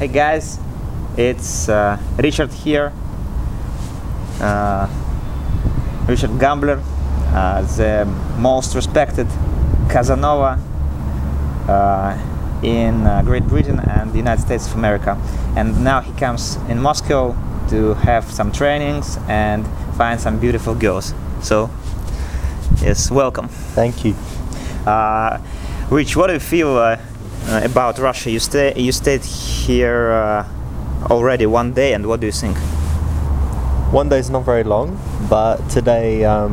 Hey guys, it's Richard here, Richard Gambler, the most respected Casanova in Great Britain and the United States of America. And now he comes in Moscow to have some trainings and find some beautiful girls. So, yes, welcome. Thank you. Rich, what do you feel about Russia? You stayed here already one day, and what do you think? One day is not very long, but today I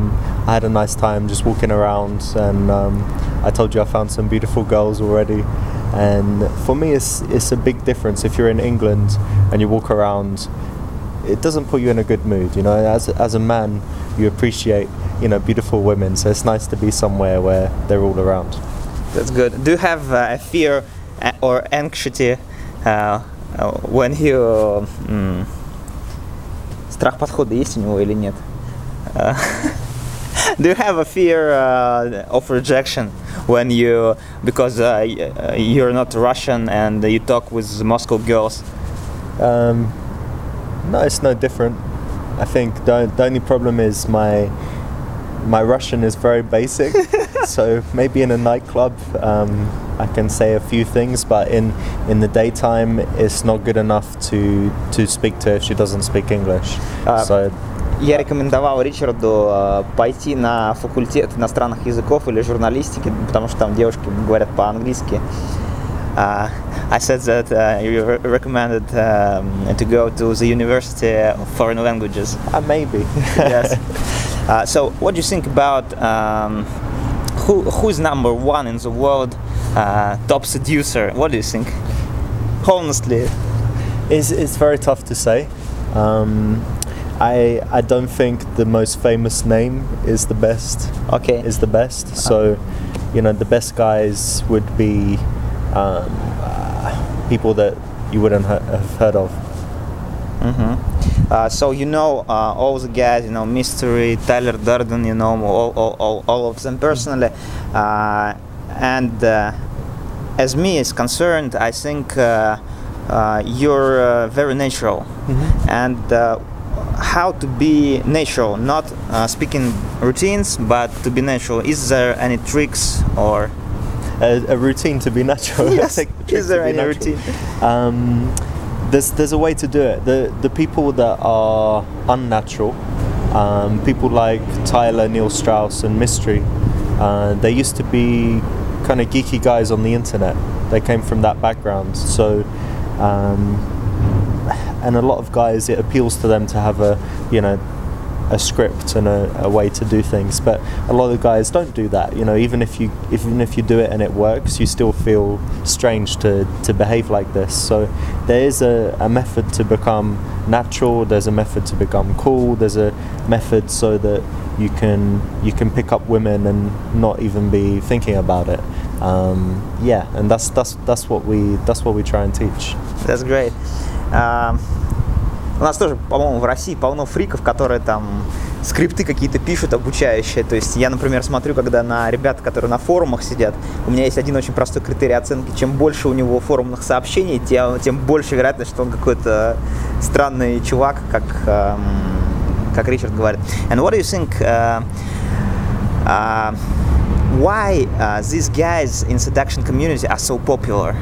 had a nice time just walking around, and I told you I found some beautiful girls already. And for me, it's a big difference if you're in England and you walk around. It doesn't put you in a good mood, you know. As a man, you appreciate, you know, beautiful women. So it's nice to be somewhere where they're all around. That's good. Do you have a fear or anxiety when you... Страх подхода есть у него или нет? Do you have a fear of rejection when you, because you're not Russian and you talk with Moscow girls? No, it's no different. I think the only problem is my Russian is very basic. So maybe in a nightclub I can say a few things, but in the daytime it's not good enough to speak to her if she doesn't speak English. Я рекомендовал Ричарду пойти на факультет иностранных языков или журналистики, потому что там девушки говорят по-английски. I said that you recommended to go to the University of Foreign Languages. Maybe. Yes. So, what do you think about who's number one in the world top seducer? What do you think? Honestly, it's very tough to say. I don't think the most famous name is the best. Okay. Is the best. So, you know, the best guys would be people that you wouldn't have heard of. So you know all the guys, you know, Mystery, Tyler Durden, you know, all of them personally, and as me is concerned, I think you're very natural, and how to be natural, not speaking routines, but to be natural. Is there any tricks or a routine to be natural? Yes. Is there any routine? There's a way to do it. The people that are unnatural, people like Tyler, Neil Strauss and Mystery, they used to be kind of geeky guys on the internet. They came from that background. So and a lot of guys, it appeals to them to have a script and a way to do things, but a lot of guys don't do that. You know, even if you do it and it works, you still feel strange to behave like this. So there is a method to become natural. There's a method to become cool. There's a method so that you can pick up women and not even be thinking about it. Yeah, and that's what we try and teach. That's great. У нас тоже, по-моему, в России полно фриков, которые там скрипты какие-то пишут обучающие. То есть я, например, смотрю, когда на ребят, которые на форумах сидят, у меня есть один очень простой критерий оценки. Чем больше у него форумных сообщений, тем больше вероятность, что он какой-то странный чувак, как Ричард говорит. And what do you think? Why these guys in seduction community are so popular?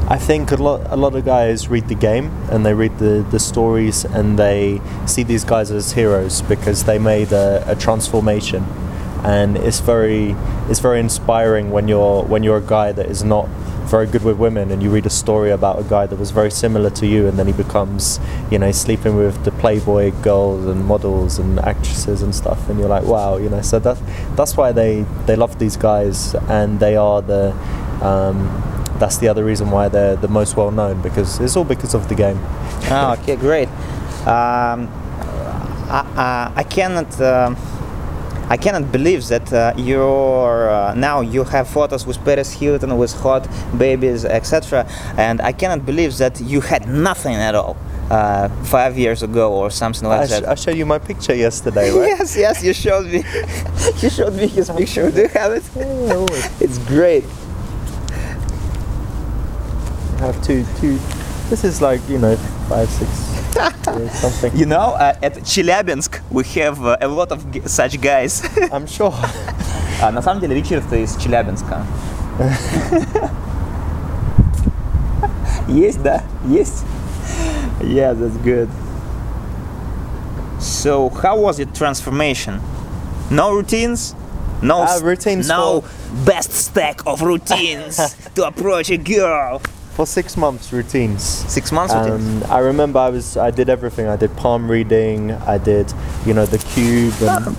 I think a lot of guys read the game and they read the stories and they see these guys as heroes because they made a transformation, and it's very inspiring when you're a guy that is not very good with women and you read a story about a guy that was very similar to you and then he becomes, you know, sleeping with the Playboy girls and models and actresses and stuff, and you're like, wow, you know. So that's why they love these guys, and they are that's the other reason why they're the most well known, because it's all because of the game. Oh, okay, great. I cannot believe that now you have photos with Paris Hilton, with hot babies, etc. And I cannot believe that you had nothing at all 5 years ago or something like that. I showed you my picture yesterday, right? Yes, you showed me. You showed me his picture. Do you have it? Yeah, always. It's great. I have two. This is like 5, 6 years, something. You know, at Челябинск we have a lot of such guys. I'm sure. На самом деле Ричард из Челябинска. Есть, да? Есть? Yeah, that's good. So, how was your transformation? No routines? No routines. No best stack of routines to approach a girl. For 6 months, routines. 6 months routines. I remember I did everything. I did palm reading. I did, the cube and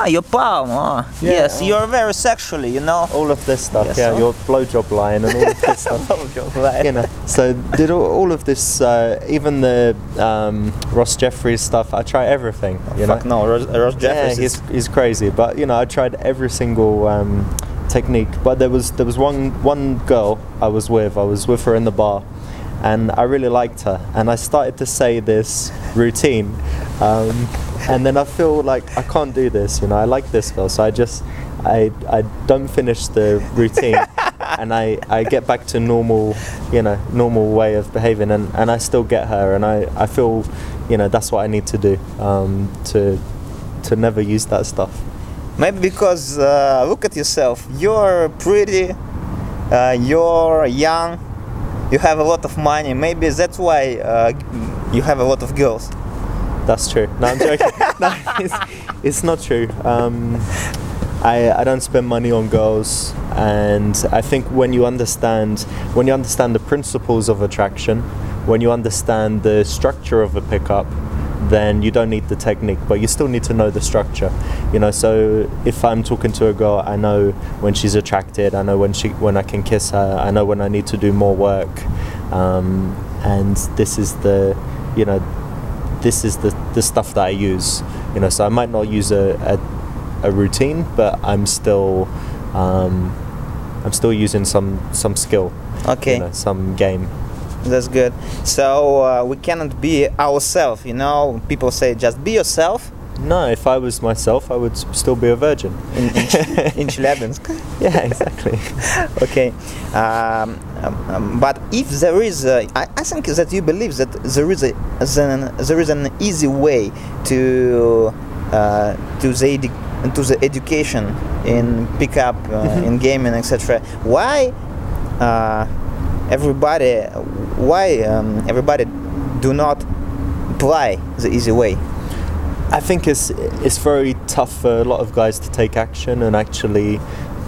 Your palm. Oh. Yeah, Yes, you're very sexually, all of this stuff. Yes, yeah, oh. your blowjob line and all of this stuff. Blowjob line. So did all of this. Even the Ross Jeffries stuff. I try everything. Fuck no, Ross Jeffries. Yeah, he's crazy. But I tried every single technique. But there was one girl I was with her in the bar, and I really liked her, and I started to say this routine, and then I feel like I can't do this. I like this girl, so I don't finish the routine, and I get back to normal way of behaving, and I still get her, and I feel that's what I need to do to never use that stuff. Maybe because look at yourself. You're pretty. You're young. You have a lot of money. Maybe that's why you have a lot of girls. That's true. No, I'm joking. No, it's not true. I don't spend money on girls, and I think when you understand the principles of attraction, when you understand the structure of a pickup, then you don't need the technique, but you still need to know the structure. So if I'm talking to a girl, I know when she's attracted, I know when I can kiss her, I know when I need to do more work, and this is the stuff that I use. So I might not use a routine, but I'm still using some skill. Okay. Some game. That's good. So we cannot be ourselves, People say just be yourself. No, if I was myself, I would still be a virgin. In Chelyabinsk. Yeah, exactly. Okay. But if there is, I think that you believe that there is an easy way to the education in pickup, in gaming, etc. Why everybody do not apply the easy way? I think it's very tough for a lot of guys to take action and actually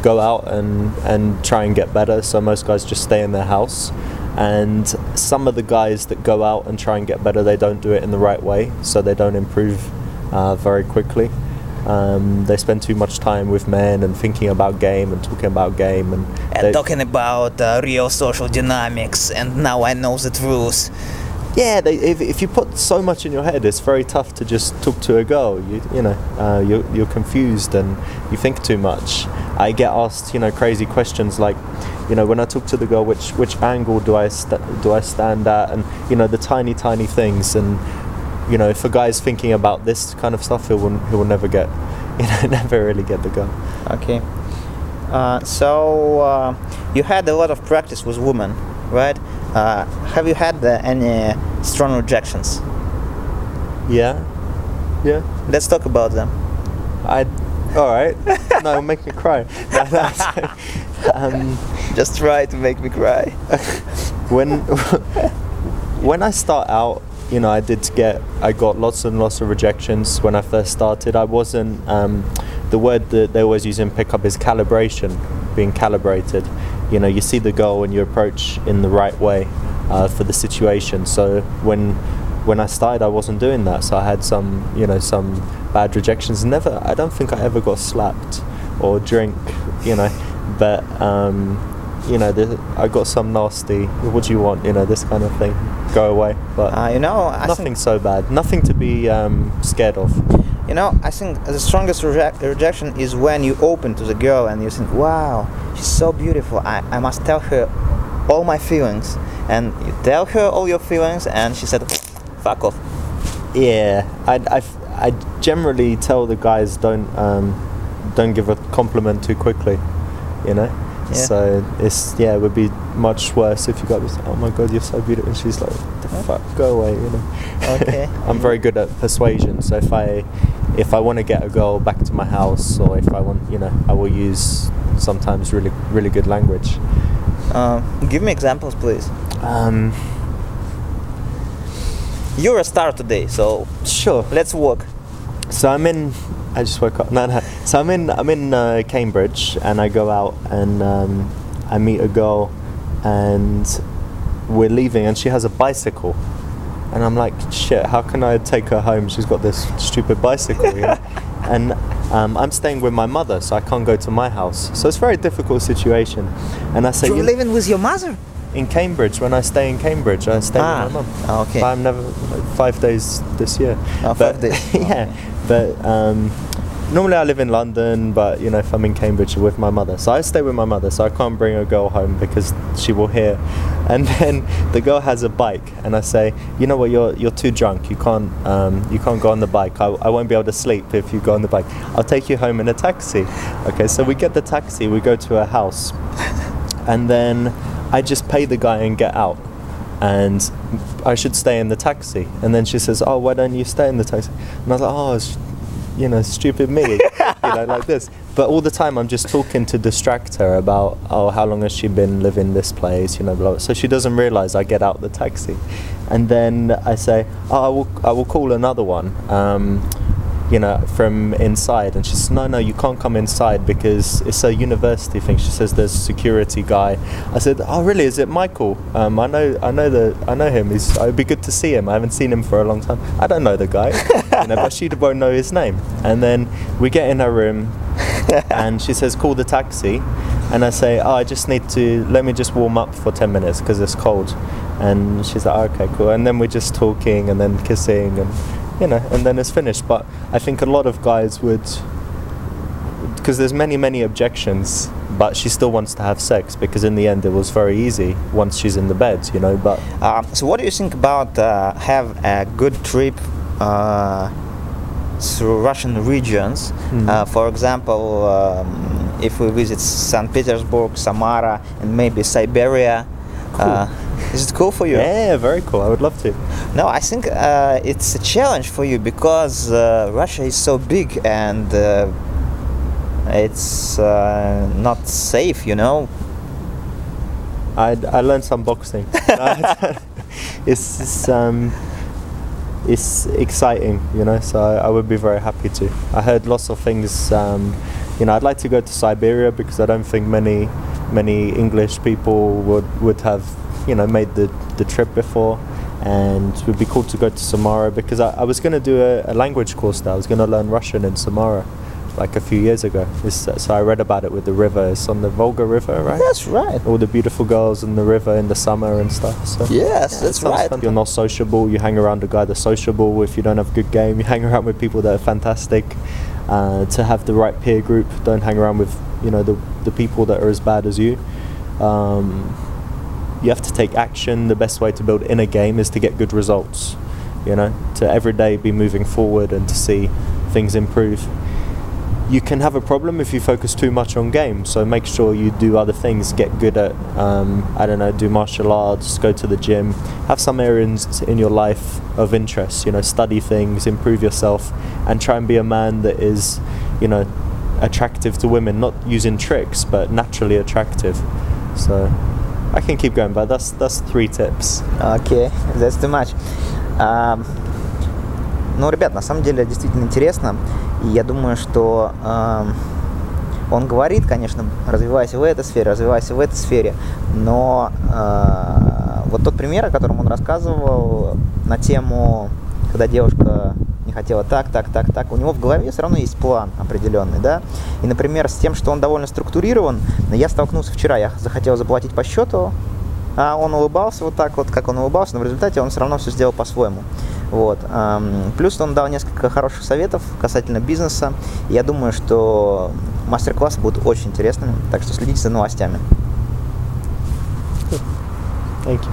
go out and try and get better. So most guys just stay in their house, and some of the guys that go out and try and get better, they don't do it in the right way, so they don't improve very quickly. They spend too much time with men and thinking about game and talking about game and talking about real social dynamics, and now I know the truth. Yeah, if you put so much in your head, it's very tough to just talk to a girl. You're confused and you think too much. I get asked crazy questions like, when I talk to the girl, which angle do I stand at, and the tiny things. And if a guy's thinking about this kind of stuff, he will never get never really get the girl. Okay. So you had a lot of practice with women, right? Have you had any strong rejections? Yeah. Let's talk about them. All right. No, make me cry. Just try to make me cry. When I start out, I got lots and lots of rejections when I first started. I wasn't. The word that they always use in pickup is calibration, being calibrated. You see the girl and you approach in the right way for the situation. So when I started, I wasn't doing that. So I had some bad rejections. I don't think I ever got slapped or drink, but I got some nasty, what do you want, this kind of thing, go away. But nothing so bad, nothing to be scared of. I think the strongest rejection is when you open to the girl and you think, wow, she's so beautiful, I must tell her all my feelings. And you tell her all your feelings and she said, fuck off. Yeah, I generally tell the guys don't give a compliment too quickly, Yeah. So it would be much worse if you got this, oh my god, you're so beautiful, and she's like, the fuck, go away, you know. Okay. I'm very good at persuasion, so if I want to get a girl back to my house, or if I want, you know, I will use sometimes really, really good language. Give me examples, please. You're a star today, so Sure. let's walk. So I just woke up. No. So I'm in Cambridge, and I go out and I meet a girl, and we're leaving, and she has a bicycle, and I'm like, shit, how can I take her home? She's got this stupid bicycle, you know? And I'm staying with my mother, so I can't go to my house. So it's a very difficult situation. And I say, You're living with your mother? in Cambridge, when I stay in Cambridge, I stay with my mum. Okay. But I'm never 5 days this year. Oh, but, 5 days. Yeah, but normally I live in London, but you know, if I'm in Cambridge with my mother, so I stay with my mother, so I can't bring a girl home because she will hear. And then the girl has a bike, and I say, you know what, you're too drunk, you can't go on the bike. I won't be able to sleep if you go on the bike. I'll take you home in a taxi. Okay, so we get the taxi, we go to her house, and then I just pay the guy and get out, and I should stay in the taxi. And then she says, oh, why don't you stay in the taxi? And I was like, oh, you know, stupid me, you know, like this. But all the time I'm just talking to distract her about, oh, how long has she been living this place, you know, blah, blah. So she doesn't realize I get out the taxi. And then I say, oh, I will call another one, you know, from inside. And she says, no, you can't come inside because it's a university thing. She says there's a security guy. I said, oh really, is it Michael? I know him. It'd be good to see him. I haven't seen him for a long time. I don't know the guy, you know, but she won't know his name. And then we get in her room, and she says, call the taxi. And I say, oh, let me just warm up for 10 minutes because it's cold. And she's like, oh, okay, cool. And then we're just talking and then kissing, and you know, and then it's finished. But I think a lot of guys would, because there's many objections, but she still wants to have sex because in the end it was very easy once she's in the bed, you know. But so what do you think about have a good trip through Russian regions? For example, if we visit St. Petersburg, Samara, and maybe Siberia. Cool. Is it cool for you? Yeah, very cool. I would love to. No, I think it's a challenge for you because Russia is so big and it's not safe, you know. I learned some boxing. It's exciting, you know. So I would be very happy to. I heard lots of things. You know, I'd like to go to Siberia because I don't think many English people would have, you know, made the trip before. And it would be cool to go to Samara because I was going to do a language course there. I was going to learn Russian in Samara like a few years ago. So I read about it with the river. It's on the Volga River, right? That's right. All the beautiful girls in the river in the summer and stuff. So yes, that's right. Fun. You're not sociable. You hang around a guy that's sociable. If you don't have a good game, you hang around with people that are fantastic. To have the right peer group, don't hang around with, you know, the people that are as bad as you. You have to take action. The best way to build in a game is to get good results, you know, to every day be moving forward and to see things improve. You can have a problem if you focus too much on games, so make sure you do other things, get good at, I don't know, do martial arts, go to the gym, have some areas in your life of interest, you know, study things, improve yourself, and try and be a man that is, you know, attractive to women, not using tricks, but naturally attractive. So I can keep going, but that's 3 tips. Okay, that's too much. Ну, ребят, на самом деле действительно интересно. И я думаю, что он говорит, конечно, развивайся в этой сфере, но вот тот пример, о котором он рассказывал на тему, когда девушка не хотела так, у него в голове все равно есть план определенный, да. И, например, с тем, что он довольно структурирован, я столкнулся вчера, я захотел заплатить по счету, а он улыбался вот так вот, как он улыбался, но в результате он все равно все сделал по-своему. Вот. Плюс он дал несколько хороших советов касательно бизнеса. Я думаю, что мастер-классы будут очень интересными, так что следите за новостями. Thank you.